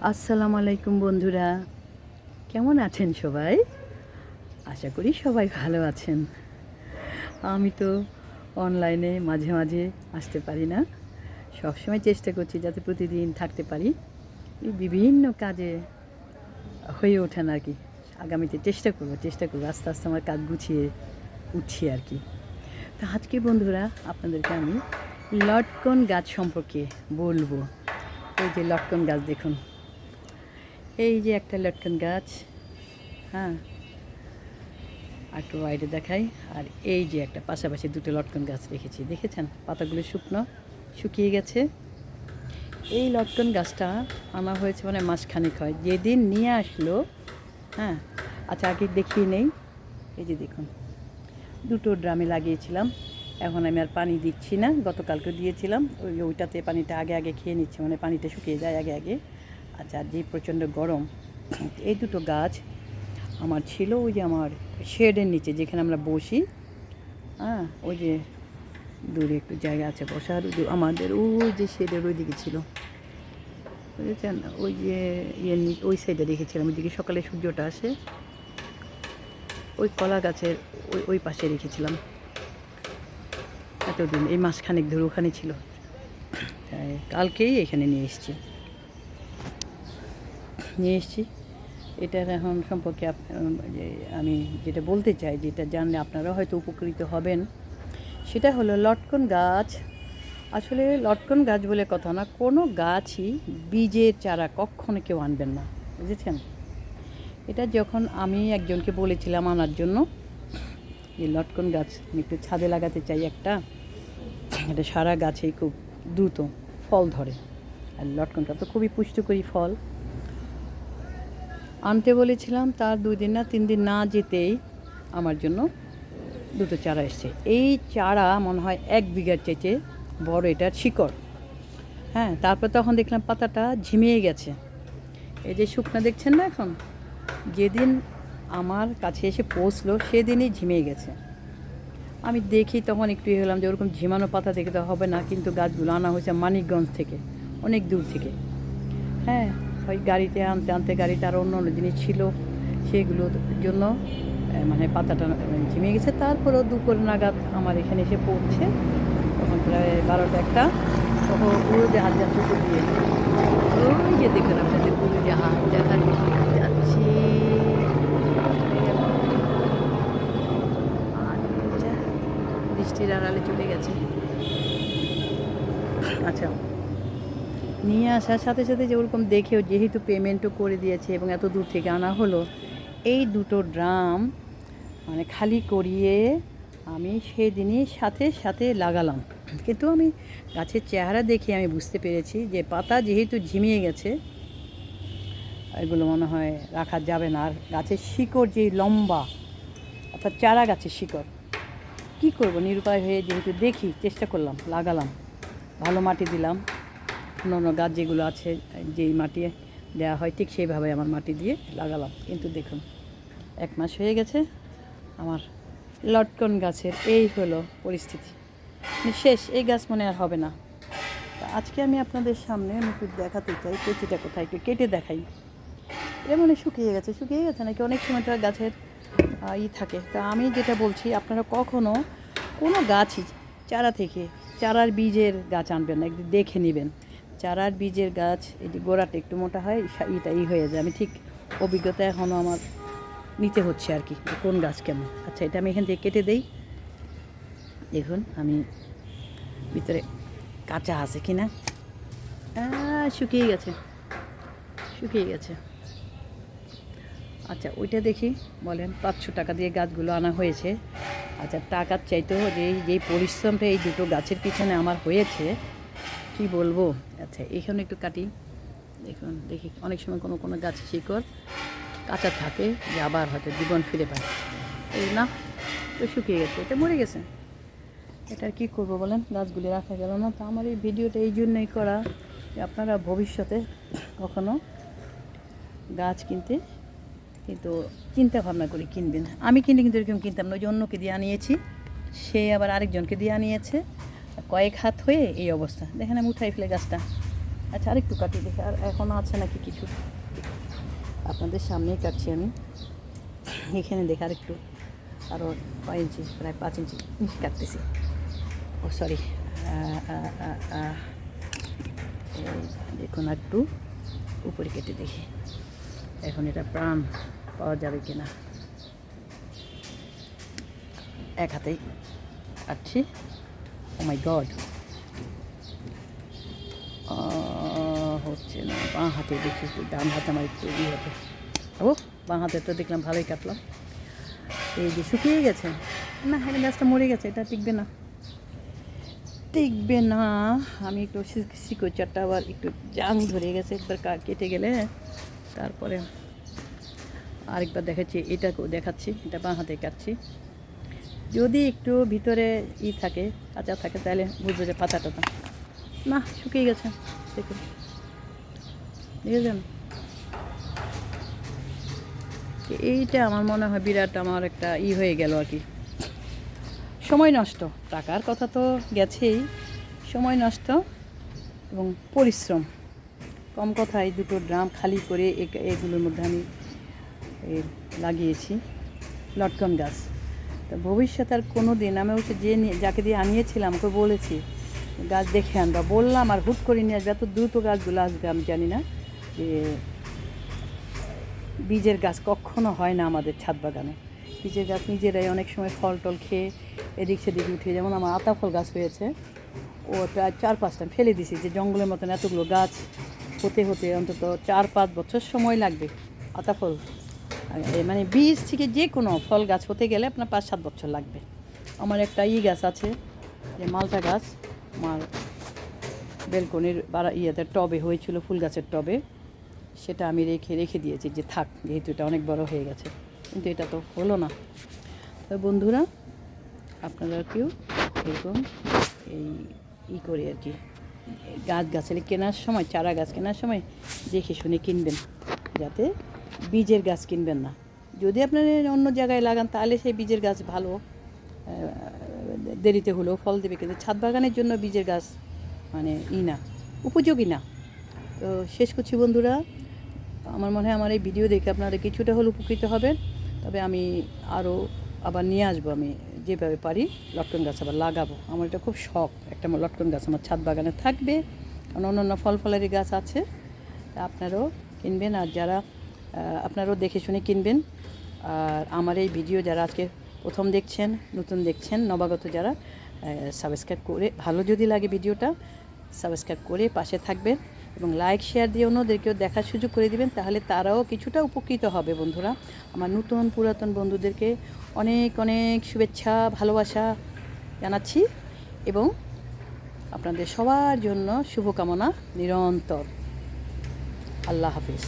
আসসালামু আলাইকুম বন্ধুরা, কেমন আছেন সবাই? আশা করি সবাই ভালো আছেন। আমি তো অনলাইনে মাঝে মাঝে আসতে পারি না, সবসময় চেষ্টা করছি যাতে প্রতিদিন থাকতে পারি। এই বিভিন্ন কাজে হয়ে ওঠে না আর কি। আগামীতে চেষ্টা করবো আস্তে আস্তে আমার কাজ গুছিয়ে উঠছি আর কি। তো আজকে বন্ধুরা আপনাদেরকে আমি লটকন গাছ সম্পর্কে বলবো। এই যে লটকন গাছ দেখুন, এই যে একটা লটকন গাছ, হ্যাঁ, আর একটু বাইরে দেখাই। আর এই যে একটা পাশাপাশি দুটো লটকন গাছ রেখেছি, দেখেছেন? পাতাগুলো শুকিয়ে গেছে। এই লটকন গাছটা আনা হয়েছে মানে মাসখানেক হয়, যেদিন নিয়ে আসলো। হ্যাঁ, আচ্ছা আগে দেখিয়ে নেই। এই যে দেখুন, দুটো ড্রামে লাগিয়েছিলাম, এখন আমি আর পানি দিচ্ছি না। গতকালকে দিয়েছিলাম, ওইটাতে পানিটা আগে আগে খেয়ে নিচ্ছে, মানে পানিটা শুকিয়ে যায় আগে আগে। আচ্ছা, আর যে প্রচণ্ড গরম, এই দুটো গাছ আমার ছিল ওই যে আমার শেডের নিচে যেখানে আমরা বসি। হ্যাঁ, ওই যে দূরে একটু জায়গা আছে বসার, আমাদের ওই যে শেডের ওই দিকে ছিল, বুঝেছেন? ওই যে ওই সাইডে রেখেছিলাম, ওইদিকে সকালে সূর্যটা আসে, ওই কলা গাছের ওই ওই পাশে রেখেছিলাম এতদিন। এই মাসখানেক ধরে ওখানে ছিল, তাই কালকেই এখানে নিয়ে এসছি। এটার এখন সম্পর্কে যে আমি যেটা বলতে চাই, যেটা জানলে আপনারা হয়তো উপকৃত হবেন, সেটা হলো লটকন গাছ। আসলে লটকন গাছ বলে কথা না, কোনো গাছই বীজের চারা কখনো কেউ আনবেন না, বুঝেছেন? এটা যখন আমি একজনকে বলেছিলাম আনার জন্য, যে লটকন গাছ আমি একটু ছাদে লাগাতে চাই একটা, এটা সারা গাছেই খুব দ্রুত ফল ধরে, আর লটকনটা তো খুবই পুষ্টিকরী ফল। আনতে বলেছিলাম, তার 2 দিন না 3 দিন না যেতেই আমার জন্য দুটো চারা এসছে। এই চারা মনে হয় 1 বিঘার চাইতে বড় এটার শিকড়। হ্যাঁ, তারপর তখন দেখলাম পাতাটা ঝিমিয়ে গেছে। এই যে শুকনা দেখছেন না এখন, যেদিন আমার কাছে এসে পৌঁছলো সেদিনই ঝিমিয়ে গেছে। আমি দেখি তখন একটু হলাম যে ওরকম ঝিমানো পাতা দেখে তো হবে না, কিন্তু গাছগুলো আনা হয়েছে মানিকগঞ্জ থেকে, অনেক দূর থেকে। হ্যাঁ, ওই গাড়িতে আনতে আনতে গাড়িতে আরও অন্য অন্য জিনিস ছিল, সেগুলোর জন্য মানে পাতাটা ঝিমিয়ে গেছে। তারপরেও দুপুর নাগাদ আমার এখানে এসে পৌঁছে, তখন প্রায় 12টা 1টা, তখন উড়োজাহাজ যাচ্ছে উপর দিয়ে। ওই যে দেখুন আপনাদের উড়োজাহাজ দেখা যাচ্ছে। আচ্ছা, বৃষ্টির আড়ালে চলে গেছে। আচ্ছা, নিয়ে আসার সাথে সাথে যে ওরকম দেখেও, যেহেতু পেমেন্টও করে দিয়েছে এবং এত দূর থেকে আনা হলো, এই দুটো ড্রাম মানে খালি করিয়ে আমি সেদিনই সাথে সাথে লাগালাম। কিন্তু আমি গাছের চেহারা দেখে আমি বুঝতে পেরেছি যে পাতা যেহেতু ঝিমিয়ে গেছে, এগুলো মনে হয় রাখা যাবে না। আর গাছের শিকড় যে লম্বা, অর্থাৎ চারা গাছের শিকড়, কী করব, নিরুপায় হয়ে যেহেতু দেখি চেষ্টা করলাম, লাগালাম, ভালো মাটি দিলাম। অন্য গাছ যেগুলো আছে যেই মাটি দেওয়া হয় ঠিক সেইভাবে আমার মাটি দিয়ে লাগালাম। কিন্তু দেখুন, 1 মাস হয়ে গেছে, আমার লটকন গাছের এই হলো পরিস্থিতি। শেষ, এই গাছ মনে আর হবে না। আজকে আমি আপনাদের সামনে একটু দেখাতে চাই, কচিটা কোথায় একটু কেটে দেখাই। এটা মানে শুকিয়ে গেছে নাকি, অনেক সময় তো গাছের থাকে। তা আমি যেটা বলছি, আপনারা কখনও কোনো গাছই চারা থেকে, চারার বীজের গাছ আনবেন না, একটু দেখে নেবেন। চারার বীজের গাছ এই যে গোড়াটা একটু মোটা হয়, হয়ে যায়। আমি ঠিক অভিজ্ঞতা এখনও আমার নিতে হচ্ছে আর কি, কোন গাছ কেমন। আচ্ছা, এটা আমি এখান থেকে কেটে দেই। দেখুন আমি ভিতরে কাঁচা আছে কি না, শুকিয়ে গেছে। আচ্ছা, ওইটা দেখি, বলেন 500 টাকা দিয়ে গাছগুলো আনা হয়েছে। আচ্ছা, টাকার চাইতেও যেই পরিশ্রমটা এই দুটো গাছের পিছনে আমার হয়েছে, কি বলবো। আচ্ছা, এখানে একটু কাটি, দেখি অনেক সময় কোনো কোনো গাছ শিকড় কাঁচা থাকে, যে আবার হয়তো জীবন ফিরে পায়। এই না, তো শুকিয়ে গেছে, এটা মরে গেছে। এটা কী করবো বলেন, গাছগুলি রাখা গেল না। তো আমার এই ভিডিওটা এই জন্যই করা, যে আপনারা ভবিষ্যতে কখনো গাছ কিন্তু চিন্তা ভাবনা করে কিনবেন। আমি কিনলে কিন্তু এরকম কিনতাম না, ওই যে অন্যকে দিয়ে আনিয়েছি, সে আবার আরেকজনকে দিয়ে আনিয়েছে, কয়েক হাত হয়ে এই অবস্থা। দেখেন আমি উঠাই ফেলে গাছটা, আচ্ছা আরেকটু কাটি দেখি আর এখনও আছে নাকি কিছু। আপনাদের সামনেই কাটছি আমি। এখানে দেখে আরেকটু আরও 5 ইঞ্চি প্রায় 5 ইঞ্চি কাটতেছি। ও সরি, দেখুন একটু উপরে কেটে দেখি এখন এটা প্রাণ পাওয়া যাবে কিনা। এক হাতেই কাটছি। ও মাই গড, হচ্ছে না। বাঁ হাতে দেখি, ডান হাতে আমার একটু ইয়ে হতো। ও বাঁ হাতে তো দেখলাম ভালোই কাটলাম। এই যে শুকিয়ে গেছে না, এখানে গাছটা মরে গেছে, এটা টিকবে না, টিকবে না। আমি একটু শিকড়চারটা আবার একটু জাং ধরে গেছে, একবার কেটে গেলে তারপরে আরেকবার দেখাচ্ছি, এটাকেও দেখাচ্ছি। এটা বাঁ হাতে কাটছি। যদি একটু ভিতরে থাকে, কাঁচা থাকে, তাহলে বুঝবো যে পাতা টাতা না শুকিয়ে গেছে। দেখুন, দেখেছেন? এইটা আমার মনে হয় বিরাট আমার একটা হয়ে গেল আর কি, সময় নষ্ট। টাকার কথা তো গেছেই, সময় নষ্ট এবং পরিশ্রম। কম কথায় 2টো ড্রাম খালি করে এগুলোর মধ্যে আমি লাগিয়েছি লটকন গাছ। তো ভবিষ্যতে আর কোনো দিন আমি হচ্ছে যাকে দিয়ে আনিয়েছিলাম ওকে বলেছি গাছ দেখে আনবা, বললাম আর হুট করে নিয়ে আসবে। এত দ্রুত গাছগুলো আসবে আমি জানি না। যে বীজের গাছ কখনো হয় না আমাদের ছাদ বাগানে। বীজের গাছ নিজেরাই অনেক সময় ফল টল খেয়ে এদিক সেদিক উঠে, যেমন আমার আতা ফল গাছ হয়েছে, ও প্রায় 4-5টা ফেলে দিছি। যে জঙ্গলের মতন এতগুলো গাছ হতে হতে অন্তত 4-5 বছর সময় লাগবে আতা ফল, মানে বীজ থেকে যে কোনো ফল গাছ হতে গেলে আপনার 5-7 বছর লাগবে। আমার একটা গাছ আছে, যে মালটা গাছ, আমার বেলকনির ইয়েতে টবে হয়েছিল, ফুল গাছের টবে, সেটা আমি রেখে দিয়েছি যে থাক, যেহেতু এটা অনেক বড় হয়ে গেছে। কিন্তু এটা তো হলো না। তো বন্ধুরা, আপনারা কেউ এরকম করে আর কি গাছালি কেনার সময়, চারা গাছ কেনার সময় দেখে শুনে কিনবেন, যাতে বীজের গাছ কিনবেন না। যদি আপনারা অন্য জায়গায় লাগান তাহলে সেই বীজের গাছ ভালো, দেরিতে হলেও ফল দেবে, কিন্তু ছাদ বাগানের জন্য বীজের গাছ মানে না, উপযোগী না। তো শেষ করছি বন্ধুরা, আমার মনে হয় আমার এই ভিডিও দেখে আপনারা কিছুটা হলে উপকৃত হবেন। তবে আমি আরও আবার নিয়ে আসবো, আমি যেভাবে পারি লটকন গাছ আবার লাগাবো। আমার এটা খুব শখ, একটা লটকন গাছ আমার ছাদ বাগানে থাকবে, কারণ অন্যান্য ফল ফলারি গাছ আছে। আপনারাও কিনবেন, আর যারা আপনারাও দেখে শুনে কিনবেন। আর আমার এই ভিডিও যারা আজকে প্রথম দেখছেন, নতুন দেখছেন, নবাগত যারা, সাবস্ক্রাইব করে, ভালো যদি লাগে ভিডিওটা সাবস্ক্রাইব করে পাশে থাকবেন এবং লাইক শেয়ার দিয়ে অন্যদেরকেও দেখার সুযোগ করে দিবেন, তাহলে তারাও কিছুটা উপকৃত হবে। বন্ধুরা, আমার নতুন পুরাতন বন্ধুদেরকে অনেক অনেক শুভেচ্ছা, ভালোবাসা জানাচ্ছি এবং আপনাদের সবার জন্য শুভকামনা নিরন্তর। আল্লাহ হাফিজ।